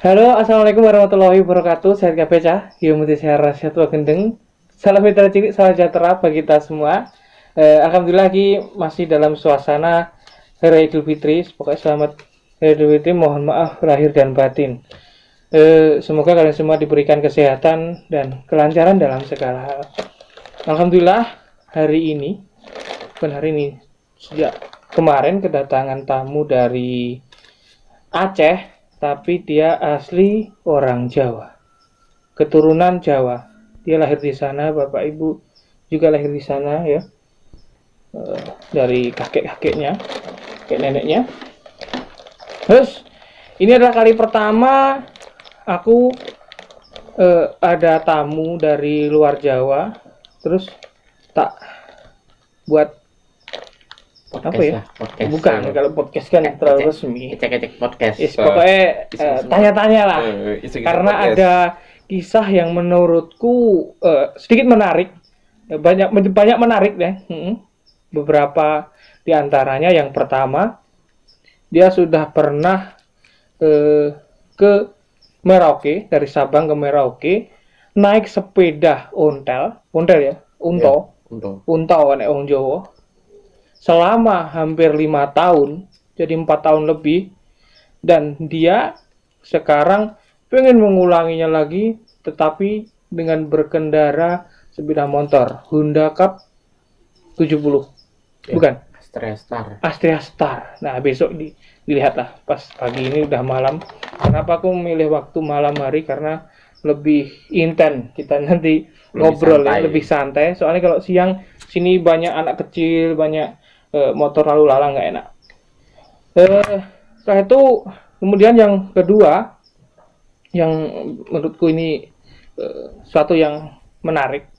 Halo, assalamualaikum warahmatullahi wabarakatuh. Saya kabeh cah, yo muti saya rahasia gendeng. Salam mitra cilik, salam sejahtera bagi kita semua. Alhamdulillah lagi masih dalam suasana Hari Idul Fitri. Pokoknya selamat Hari Idul Fitri. Mohon maaf lahir dan batin. Semoga kalian semua diberikan kesehatan dan kelancaran dalam segala hal. Alhamdulillah hari ini, sejak kemarin kedatangan tamu dari Aceh, tapi dia asli orang Jawa, keturunan Jawa. Dia lahir di sana, bapak ibu juga lahir di sana ya, dari kakek-kakeknya, kakek neneknya. Terus ini adalah kali pertama aku ada tamu dari luar Jawa, terus tak buat Podcast apa ya? lah, podcast. Bukan, kalau podcast kan terlalu resmi. Ecek-ecek podcast. Pokoknya tanya-tanya lah. Karena podcast. ada kisah yang menurutku sedikit menarik. Banyak menarik deh. Beberapa di antaranya, yang pertama, dia sudah pernah ke Merauke, dari Sabang ke Merauke, naik sepeda ontel ya, unto nek wong Jawa, selama hampir 5 tahun, jadi 4 tahun lebih, dan dia sekarang pengen mengulanginya lagi, tetapi dengan berkendara sepeda motor Honda Cup 70, Ya, bukan? Astrea Star. Nah, besok dilihatlah pas pagi ini udah malam. Kenapa aku memilih waktu malam hari? Karena lebih intens kita nanti ngobrol santai. Ya, lebih santai. Soalnya kalau siang sini banyak anak kecil, banyak motor lalu lalang, nggak enak. Setelah itu kemudian yang kedua, yang menurutku ini suatu yang menarik,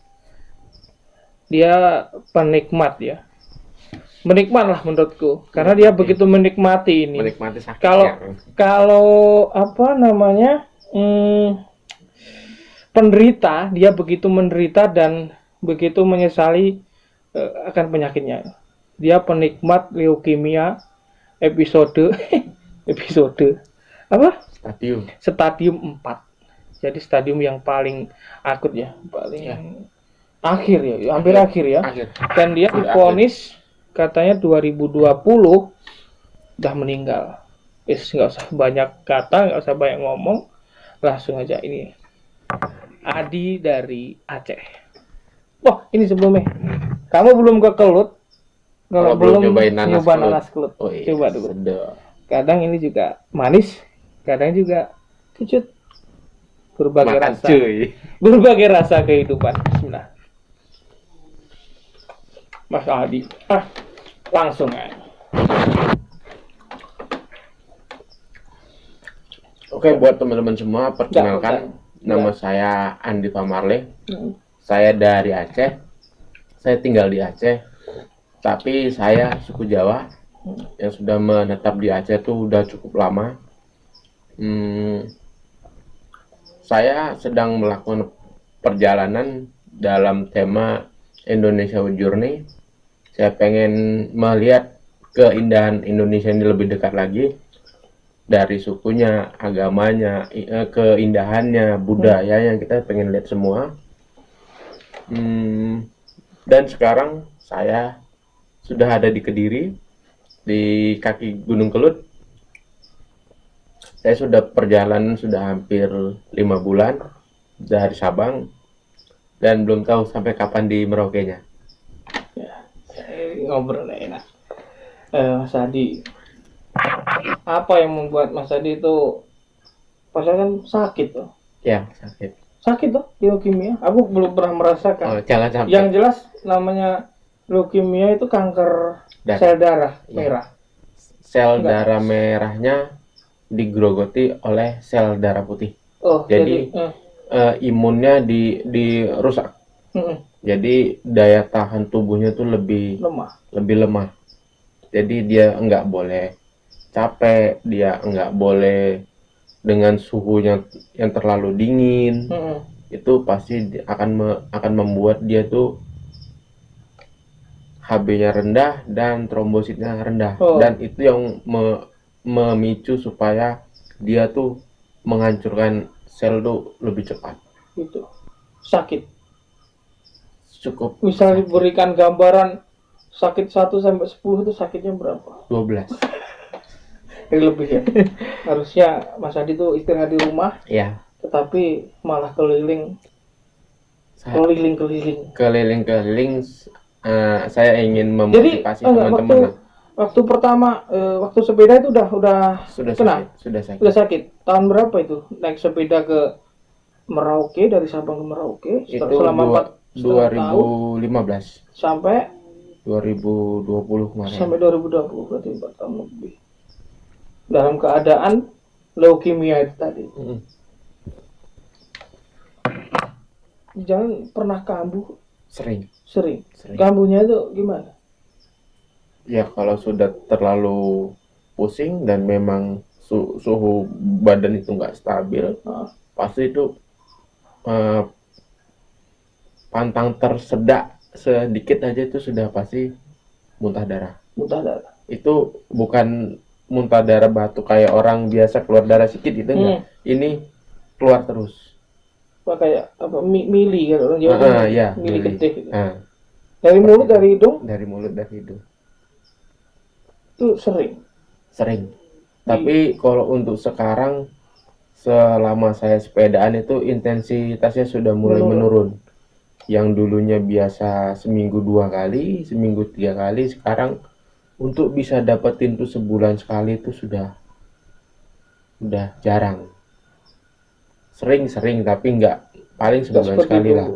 dia penikmat ya, menikmat lah menurutku, karena dia begitu menikmati ini. Menikmati sakit. Kalau apa namanya, penderita, dia begitu menderita dan begitu menyesali akan penyakitnya. Dia penikmat leukemia episode apa? Stadium 4. Jadi stadium yang paling akut ya, paling akhir ya, hampir akhir ya. Dan dia divonis katanya 2020 udah meninggal. Nggak usah banyak kata, nggak usah banyak ngomong, langsung aja. Ini Adi dari Aceh. Wah, ini sebelumnya kamu belum ke Kelut. Kalau belum nyoba nanas kelut, coba dulu. Kadang ini juga manis, kadang juga kecut. Berbagai rasa. Berbagai rasa kehidupan. Bismillah. Mas Adi. Langsung aja. Oke, buat teman-teman semua, perkenalkan, nama saya Andi Pamarle. Saya dari Aceh. Saya tinggal di Aceh. Tapi saya suku Jawa yang sudah menetap di Aceh itu udah cukup lama. Saya sedang melakukan perjalanan dalam tema Indonesia Journey. Saya pengen melihat keindahan Indonesia ini lebih dekat lagi, dari sukunya, agamanya, keindahannya, budayanya, kita pengen lihat semua. Dan sekarang saya sudah ada di Kediri, di kaki Gunung Kelut. Saya sudah perjalanan sudah hampir 5 bulan dari Sabang, dan belum tahu sampai kapan di Merauke-nya. Ya, ngobrol enak. Mas Adi, apa yang membuat Mas Adi itu, padahal kan sakit tuh? Ya, sakit tuh, leukemia. Aku belum pernah merasakan. Jangan sampai. Yang jelas namanya leukemia itu kanker sel darah merah. Sel darah merahnya digerogoti oleh sel darah putih. Jadi imunnya dirusak. Jadi daya tahan tubuhnya tuh lebih lemah. Jadi dia nggak boleh capek, dia nggak boleh dengan suhunya yang terlalu dingin. Itu pasti akan membuat dia tuh HB-nya rendah dan trombositnya rendah. Dan itu yang memicu supaya dia tuh menghancurkan sel tuh lebih cepat. Gitu. Sakit. Cukup. Misalnya diberikan gambaran sakit 1 sampai 10 itu sakitnya berapa? 12. Ini lebih ya. Harusnya Mas Adi tuh istirahat di rumah. Ya. Tetapi malah keliling. Saya ingin memotivasi teman-teman. Waktu pertama waktu sepeda itu sudah sakit. Tahun berapa itu naik sepeda ke Merauke, dari Sabang ke Merauke? Itu selama 2015 sampai 2020 kemarin. Sampai 2020 berarti 4 tahun lebih. Dalam keadaan leukemia itu tadi. Jangan pernah kambuh. Sering. Kambuhnya itu gimana? Ya kalau sudah terlalu pusing dan memang suhu badan itu nggak stabil, pasti itu pantang tersedak sedikit aja itu sudah pasti muntah darah. Itu bukan muntah darah batu kayak orang biasa keluar darah sedikit itu enggak. Ini keluar terus. Kayak apa mili kan orang Jawa. Ya, mili gede gitu. Dari mulut, dari hidung? Dari mulut, dari hidung. Itu sering. Tapi kalau untuk sekarang selama saya sepedaan itu intensitasnya sudah mulai menurun. Yang dulunya biasa seminggu 2 kali, seminggu 3 kali, sekarang untuk bisa dapetin tuh sebulan sekali itu sudah jarang. Sering tapi enggak, paling sebulan sekali lah.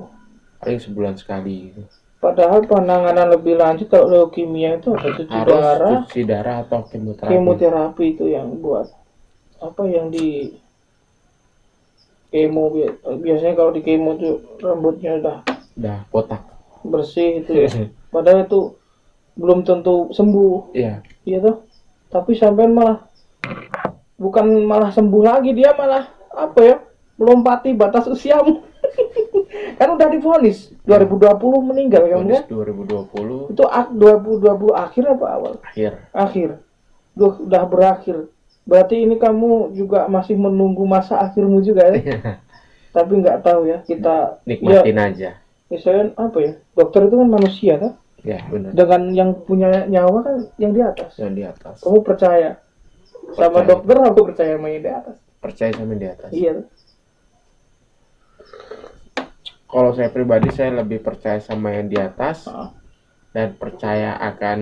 Paling sebulan sekali. Padahal penanganan lebih lanjut kalau leukemia itu ada cuci darah atau kemoterapi itu yang buat apa yang di kemo. Biasanya kalau di kemo tuh rambutnya udah kotak bersih itu ya. Padahal itu belum tentu sembuh. Iya tuh. Tapi sampean bukan malah sembuh lagi, dia malah apa ya, melompati batas usiamu. Kan udah divonis 2020 meninggal kan ya? 2020. Itu 2020 akhir apa awal? Akhir. Udah berakhir. Berarti ini kamu juga masih menunggu masa akhirmu juga ya? Tapi nggak tahu ya, kita nikmatin aja. Misalnya apa ya? Dokter itu kan manusia kan? Ya, benar. Dengan yang punya nyawa kan yang di atas. Kamu percaya sama dokter, aku percaya sama yang di atas. Percaya sama yang di atas. Iya. Kalau saya pribadi, saya lebih percaya sama yang di atas dan percaya akan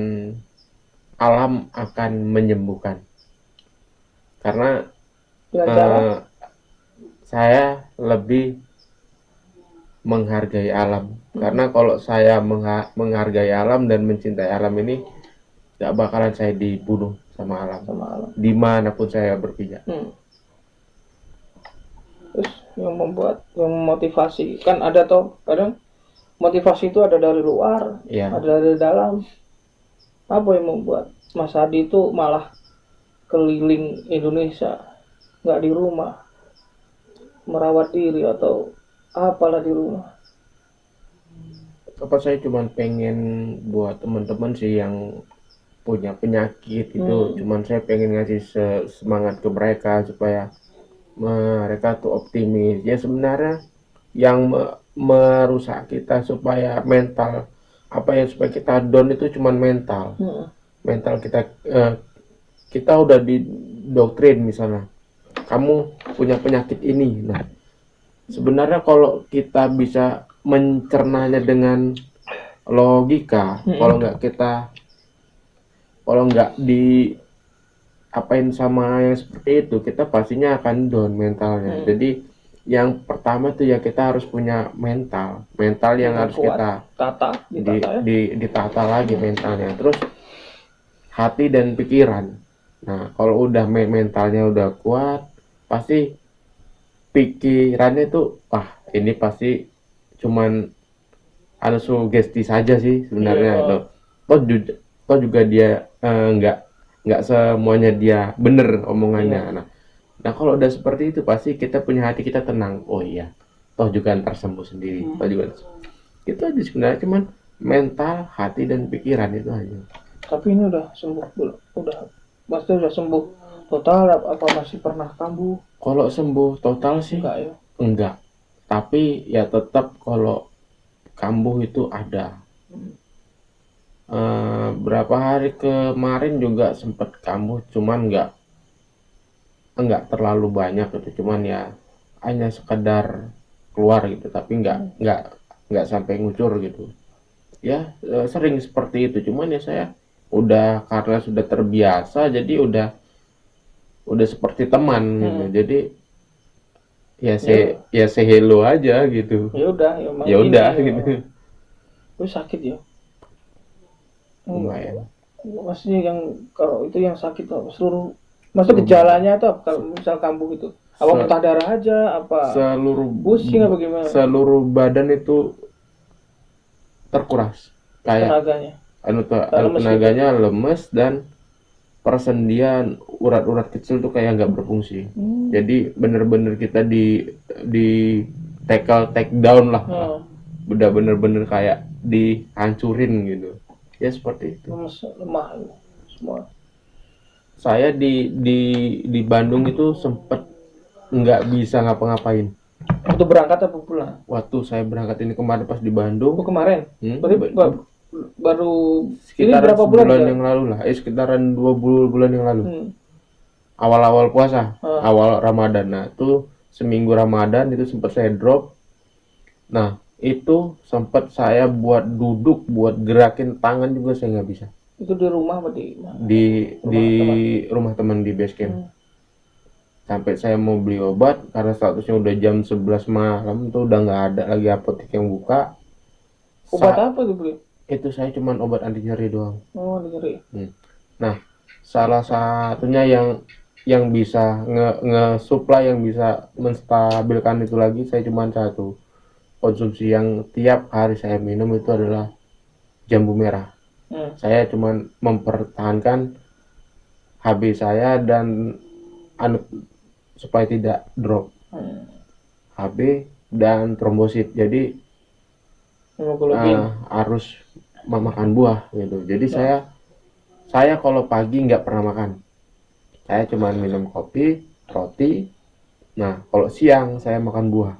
alam akan menyembuhkan. Karena saya lebih menghargai alam. Karena kalau saya menghargai alam dan mencintai alam ini, gak bakalan saya dibunuh sama alam. Dimanapun saya berpijak. Terus yang memotivasi kan ada toh, kadang motivasi itu ada dari luar, ada dari dalam. Apa yang membuat Mas Adi itu malah keliling Indonesia, nggak di rumah, merawat diri atau apalah di rumah? Saya cuma pengen buat teman-teman sih yang punya penyakit itu, cuman saya pengen ngasih semangat ke mereka supaya mereka tuh optimis. Ya sebenarnya yang merusak kita supaya mental supaya kita down itu cuman mental. Mental kita udah didoktrin misalnya, kamu punya penyakit ini. Nah, sebenarnya kalau kita bisa mencernanya dengan logika, kalau nggak apain sama yang seperti itu, kita pastinya akan down mentalnya. Jadi yang pertama tuh ya kita harus punya mental yang harus kita ditata lagi mentalnya. Terus hati dan pikiran. Nah kalau udah mentalnya udah kuat, pasti pikirannya tuh ini pasti cuman ada sugesti saja sih sebenarnya. Toh juga dia nggak semuanya dia bener omongannya. Nah kalau udah seperti itu pasti kita punya hati kita tenang. Oh iya, toh juga ntar sembuh sendiri. Toh juga itu aja sebenarnya, cuman mental, hati dan pikiran itu aja. Tapi ini udah sembuh belum? Udah, pasti udah sembuh Total apa masih pernah kambuh? Kalau sembuh total sih Enggak ya? enggak. Tapi ya tetap kalau kambuh itu ada. Berapa hari kemarin juga sempat kambuh, cuman enggak terlalu banyak gitu, cuman ya hanya sekedar keluar gitu, tapi enggak sampai ngucur gitu. Ya sering seperti itu, cuman ya saya udah karena sudah terbiasa, jadi udah seperti teman gitu. Jadi ya say hello aja gitu. Ya udah, Ya udah gitu. Lu sakit ya? Lumayan. Maksudnya yang kalau itu yang sakit apa? Maksudnya gejalanya itu apa? Kalau misal kambuh itu apa muntah darah aja, apa seluruh pusing apa gimana? Seluruh badan itu terkuras, kayak Tenaganya. tenaganya lemes, dan persendian urat-urat kecil tuh kayak nggak berfungsi. Jadi bener-bener kita di take down lah. Udah bener-bener kayak dihancurin gitu. Ya seperti itu. Lemah semua. Saya di Bandung itu sempet nggak bisa ngapa-ngapain. Waktu berangkat apa pulang? Waktu saya berangkat ini kemarin pas di Bandung. Oh, kemarin? Berarti baru sekitar berapa bulan yang lalu lah. Sekitaran 2 bulan yang lalu. Awal-awal puasa, awal Ramadan. Nah, itu seminggu Ramadan itu sempat saya drop. Nah, itu sempat saya buat duduk, buat gerakin tangan juga saya nggak bisa. Itu di rumah apa di rumah teman di base camp. Sampai saya mau beli obat karena statusnya udah jam 11 malam tuh udah nggak ada lagi apotek yang buka. Obat apa tuh beli? Itu saya cuman obat anti nyeri doang. Oh, anti nyeri. Nah, salah satunya yang bisa nge-supply, yang bisa menstabilkan itu lagi, saya cuman satu konsumsi yang tiap hari saya minum itu adalah jambu merah. Saya cuman mempertahankan HB saya dan supaya tidak drop. HB dan trombosit. Jadi harus makan buah gitu. Jadi saya kalau pagi nggak pernah makan. Saya cuma minum kopi, roti. Nah, kalau siang saya makan buah.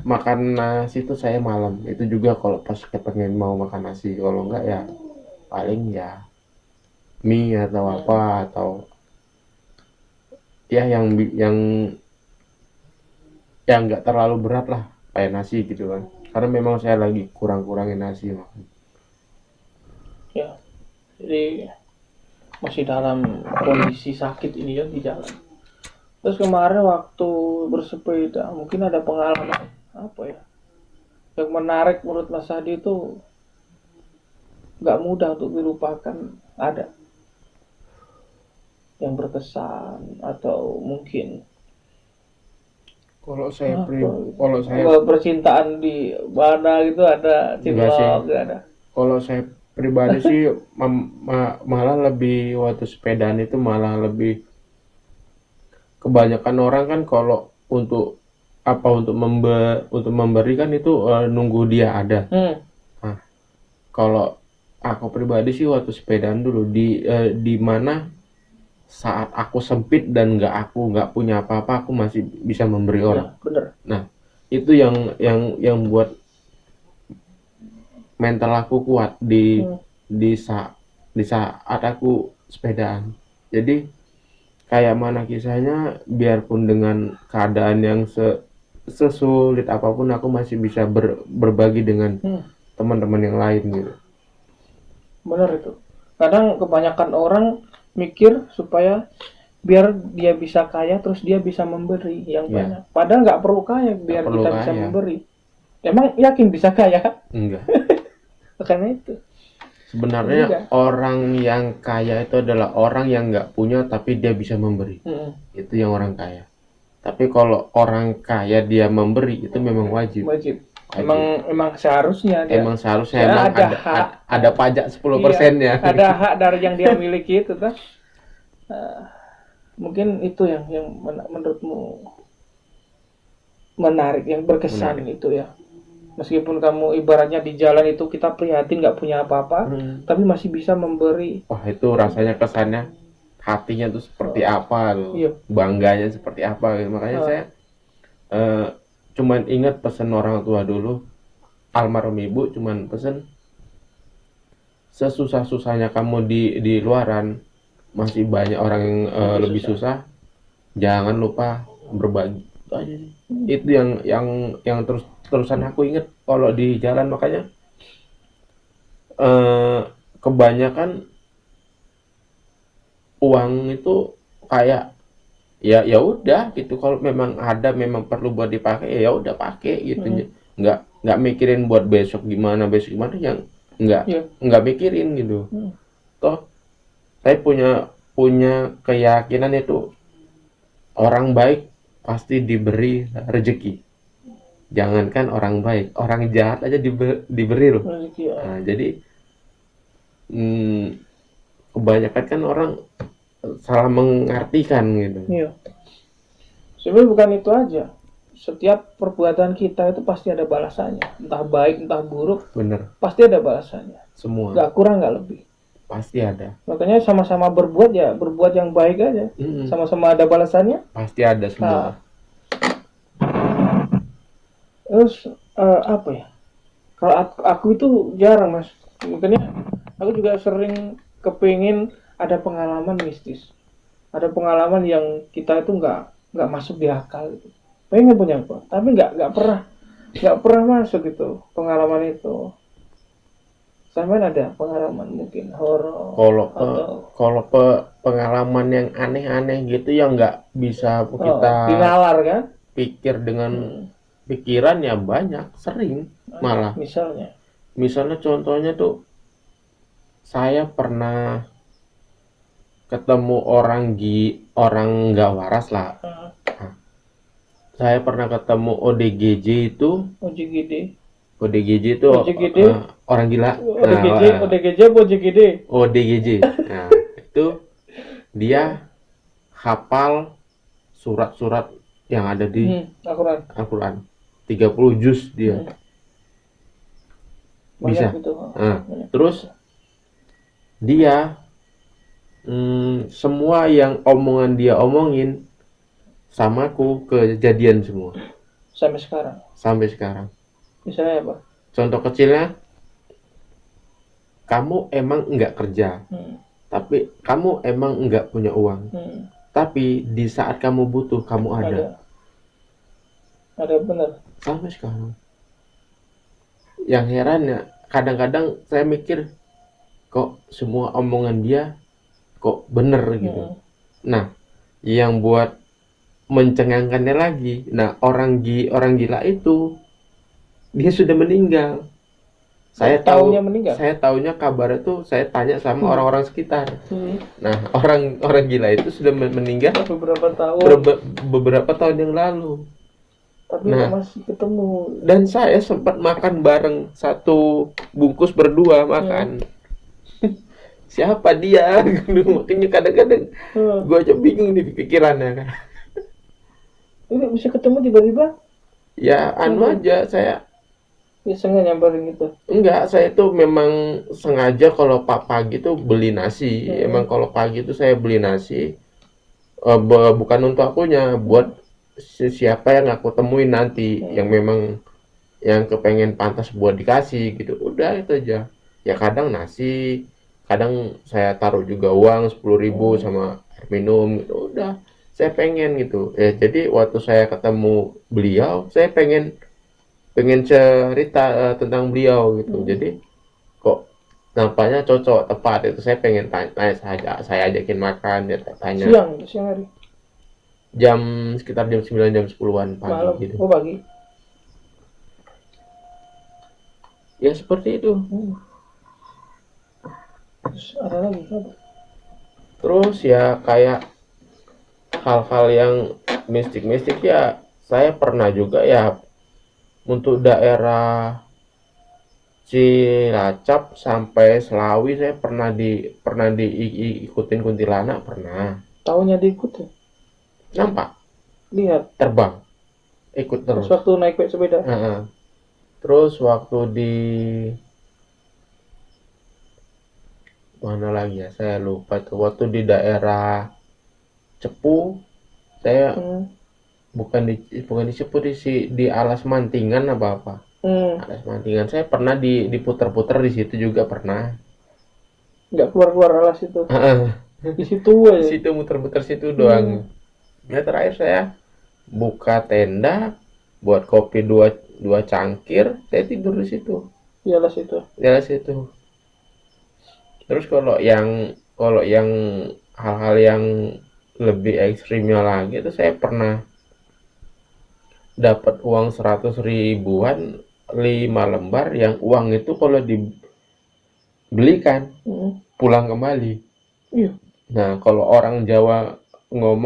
Makan nasi itu saya malam. Itu juga kalau pas kepengen mau makan nasi. Kalau enggak ya paling ya mie atau apa, atau ya yang nggak terlalu berat lah, kayak nasi gitu kan. Karena memang saya lagi kurangin nasi makan. Ya, jadi masih dalam kondisi sakit ini ya di jalan. Terus kemarin waktu bersepeda mungkin ada pengalaman apa ya yang menarik menurut Mas Hadi itu nggak mudah untuk dilupakan, ada yang berkesan atau mungkin kalau saya percintaan di mana gitu, ada cinlok ada. Kalau saya pribadi sih malah lebih waktu sepedaan itu malah lebih kebanyakan orang kan kalau untuk memberi kan itu nunggu dia ada. Nah, kalau aku pribadi sih waktu sepedaan dulu di mana saat aku sempit dan nggak punya apa-apa, aku masih bisa memberi orang. Bener. Nah, itu yang buat mental aku kuat di saat aku sepedaan. Jadi kayak mana kisahnya, biarpun dengan keadaan yang sesulit apapun, aku masih bisa berbagi dengan teman-teman yang lain gitu. Bener itu. Kadang kebanyakan orang mikir supaya biar dia bisa kaya terus dia bisa memberi yang banyak. Padahal nggak perlu kaya biar kita bisa memberi. Emang yakin bisa kaya? Enggak. Karena itu. Sebenarnya orang yang kaya itu adalah orang yang nggak punya tapi dia bisa memberi. Itu yang orang kaya. Tapi kalau orang kaya dia memberi, itu memang wajib. Emang seharusnya ada pajak 10%-nya. Ada hak dari yang dia miliki itu kan. Mungkin itu yang menurutmu menarik, yang berkesan itu ya. Meskipun kamu ibaratnya di jalan itu kita prihatin nggak punya apa-apa, tapi masih bisa memberi. Wah, itu rasanya kesannya hatinya tuh seperti apa tuh, Iya. bangganya seperti apa gitu. Makanya saya cuman ingat pesan orang tua dulu, almarhum ibu cuman pesen, sesusah-susahnya kamu di luaran masih banyak orang yang lebih susah, jangan lupa berbagi. Itu aja sih. Itu yang terusan aku inget kalau di jalan. Makanya kebanyakan uang itu kayak ya udah gitu, kalau memang ada memang perlu buat dipakai ya udah pakai gitu. Nggak mikirin buat besok gimana yang nggak mikirin gitu. Toh saya punya keyakinan itu orang baik pasti diberi rezeki. Jangankan orang baik, orang jahat aja diberi loh. Nah, jadi kebanyakan kan orang salah mengartikan gitu. Iya. Sebenarnya bukan itu aja. Setiap perbuatan kita itu pasti ada balasannya. Entah baik, entah buruk. Bener. Pasti ada balasannya. Semua. Gak kurang, gak lebih. Pasti ada. Makanya sama-sama berbuat ya, berbuat yang baik aja. Sama-sama ada balasannya. Pasti ada semua. Terus apa ya? Kalau aku itu jarang, Mas. Makanya aku juga sering kepingin ada pengalaman mistis. Ada pengalaman yang kita itu nggak masuk di akal gitu. Pengen punya apa, tapi nggak pernah masuk gitu pengalaman itu. Sampai ada pengalaman mungkin horor. Kalau pengalaman yang aneh-aneh gitu yang nggak bisa kita dinalar kan? Pikir dengan pikiran ya banyak, sering malah. Misalnya contohnya tuh, saya pernah ketemu orang nggak waras lah. Saya pernah ketemu ODGJ itu. ODGJ itu orang gila. ODGJ apa OJGD? ODGJ. Nah, itu dia hafal surat-surat yang ada di Al-Quran. 30 juz dia. Bisa. Terus dia semua yang omongan dia omongin samaku kejadian semua. Sampai sekarang. Misalnya apa? Contoh kecilnya, kamu emang nggak kerja, tapi kamu emang nggak punya uang, tapi di saat kamu butuh kamu ada. Benar. Sampai sekarang. Yang herannya, kadang-kadang saya mikir, kok semua omongan dia kok bener gitu. Nah, yang buat mencengangkannya lagi, orang gila itu dia sudah meninggal. Saya taunya kabar itu, saya tanya sama orang-orang sekitar. Nah, orang gila itu sudah meninggal beberapa tahun yang lalu. Tapi masih ketemu. Dan saya sempat makan bareng, satu bungkus berdua makan. Siapa dia? Makanya kadang-kadang gue aja bingung di pikirannya kan. Ini bisa ketemu tiba-tiba? Ya aja saya. Biasanya nyamperin gitu? Enggak, saya tuh memang sengaja kalau pagi tuh beli nasi. Emang kalau pagi tuh saya beli nasi. Bukan untuk akunya, buat siapa yang aku temuin nanti, yang memang yang kepengen pantas buat dikasih gitu. Udah itu aja. Ya kadang nasi, kadang saya taruh juga uang 10.000 sama air minum gitu. Udah, saya pengen gitu. Ya jadi waktu saya ketemu beliau, saya pengen cerita tentang beliau gitu. Jadi kok nampaknya cocok, tepat itu. Saya pengen tanya saja, saya ajakin makan, dia tanya. Siang hari. Sekitar jam 9, jam 10-an pagi. Malam. Gitu. Oh, pagi. Ya seperti itu. Terus ada lagi apa? Terus ya kayak hal-hal yang mistik ya, saya pernah juga ya untuk daerah Cilacap sampai Selawi. Saya pernah diikutin kuntilanak, pernah. Tahunya diikut ya? Nampak? Lihat. Terbang. Ikut terus. Waktu naik sepeda. Terus waktu mana lagi ya, saya lupa tuh. Waktu di daerah Cepu, saya bukan di Cepu, di Alas Mantingan apa Alas Mantingan, saya pernah diputer-puter di situ juga pernah. Nggak keluar alas itu. Di situ Di aja. situ muter-muter situ doang. Ya terakhir saya buka tenda buat kopi dua cangkir, saya tidur di situ. Di alas itu. Di alas itu. Terus kalau yang hal-hal yang lebih ekstrimnya lagi itu, saya pernah dapat uang 100 ribuan 5 lembar, yang uang itu kalau dibelikan pulang kembali. Iya. Nah, kalau orang Jawa ngomong